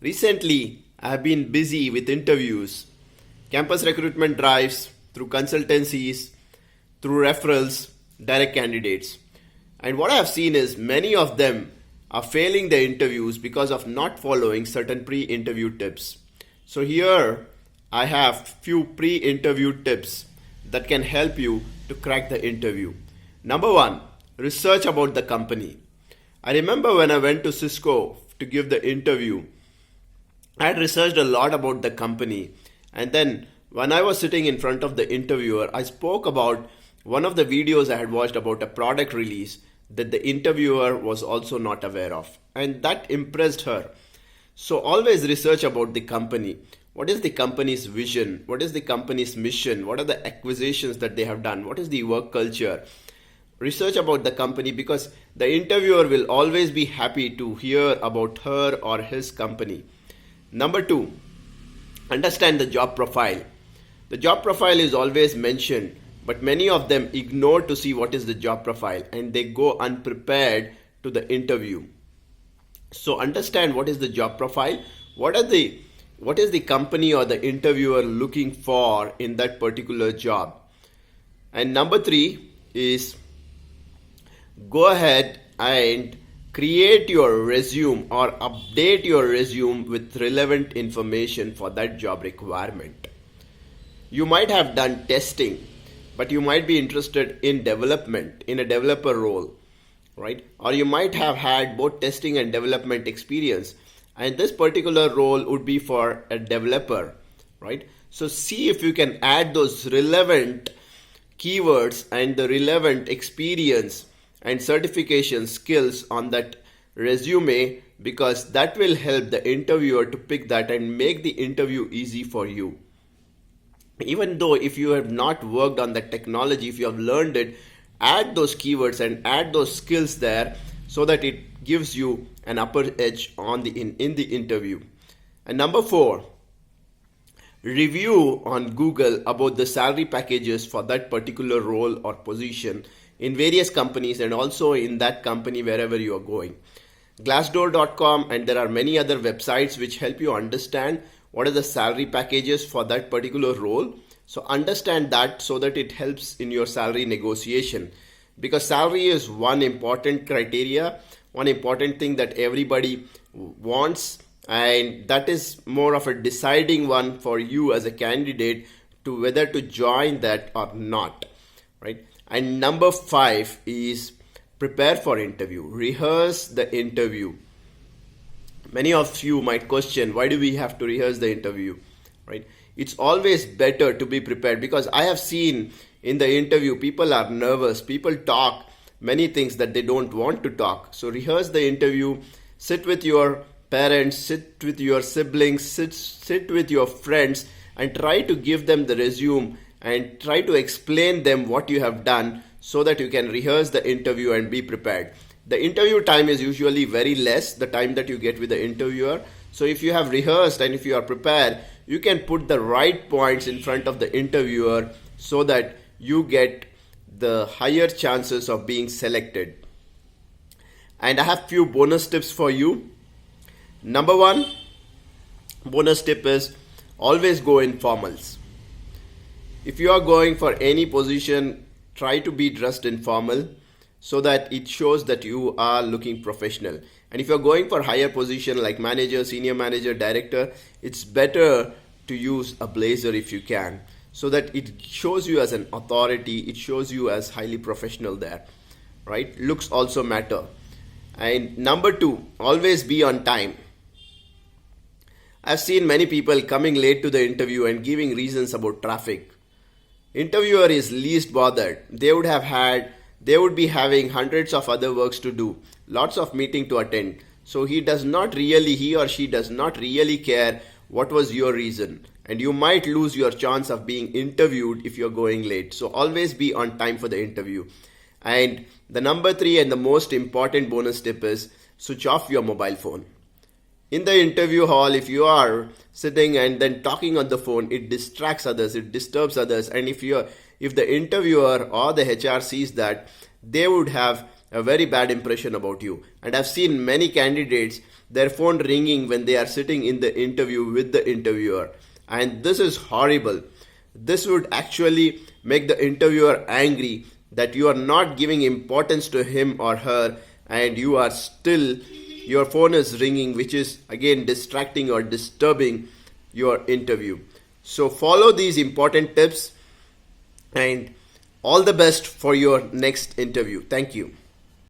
Recently, I have been busy with interviews, campus recruitment drives, through consultancies, through referrals, direct candidates. And what I have seen is many of them are failing the interviews because of not following certain pre-interview tips. So here I have few pre-interview tips that can help you to crack the interview. Number one, research about the company. I remember when I went to Cisco to give the interview, I had researched a lot about the company, and then when I was sitting in front of the interviewer, I spoke about one of the videos I had watched about a product release that the interviewer was also not aware of, and that impressed her. So always research about the company. What is the company's vision? What is the company's mission? What are the acquisitions that they have done? What is the work culture? Research about the company, because the interviewer will always be happy to hear about her or his company. Number two, understand the job profile. The job profile is always mentioned, but many of them ignore to see what is the job profile and they go unprepared to the interview. So understand what is the job profile, what is the company or the interviewer looking for in that particular job. And number three is go ahead and create your resume or update your resume with relevant information for that job requirement. You might have done testing, but you might be interested in development, in a developer role, right? Or you might have had both testing and development experience, and this particular role would be for a developer, right? So see if you can add those relevant keywords and the relevant experience and certification skills on that resume, because that will help the interviewer to pick that and make the interview easy for you. Even though if you have not worked on that technology, if you have learned it, add those keywords and add those skills there so that it gives you an upper edge on in the interview. And number four, review on Google about the salary packages for that particular role or position in various companies and also in that company wherever you are going. Glassdoor.com, and there are many other websites which help you understand what are the salary packages for that particular role. So understand that so that it helps in your salary negotiation, because salary is one important criteria, one important thing that everybody wants, and that is more of a deciding one for you as a candidate to whether to join that or not, right? And number five is prepare for interview. Rehearse the interview. Many of you might question, why do we have to rehearse the interview, right? It's always better to be prepared, because I have seen in the interview people are nervous, people talk many things that they don't want to talk. So rehearse the interview, sit with your parents, sit with your siblings, sit with your friends and try to give them the resume and try to explain them what you have done so that you can rehearse the interview and be prepared. The interview time is usually very less, the time that you get with the interviewer. So if you have rehearsed and if you are prepared, you can put the right points in front of the interviewer so that you get the higher chances of being selected. And I have few bonus tips for you. Number one, bonus tip is always go in formals. If you are going for any position, try to be dressed informal so that it shows that you are looking professional. And if you're going for higher position like manager, senior manager, director, it's better to use a blazer if you can, so that it shows you as an authority, it shows you as highly professional there, right? Looks also matter. And number two, always be on time. I've seen many people coming late to the interview and giving reasons about traffic. Interviewer is least bothered. They would be having hundreds of other works to do, lots of meeting to attend. So he or she does not really care what was your reason. And you might lose your chance of being interviewed if you're going late. So always be on time for the interview. And the number three and the most important bonus tip is switch off your mobile phone. In the interview hall, if you are sitting and then talking on the phone, it distracts others, it disturbs others. And if the interviewer or the HR sees that, they would have a very bad impression about you. And I've seen many candidates, their phone ringing when they are sitting in the interview with the interviewer. And this is horrible. This would actually make the interviewer angry that you are not giving importance to him or her, and you are still, your phone is ringing, which is again distracting or disturbing your interview. So follow these important tips, and all the best for your next interview. Thank you.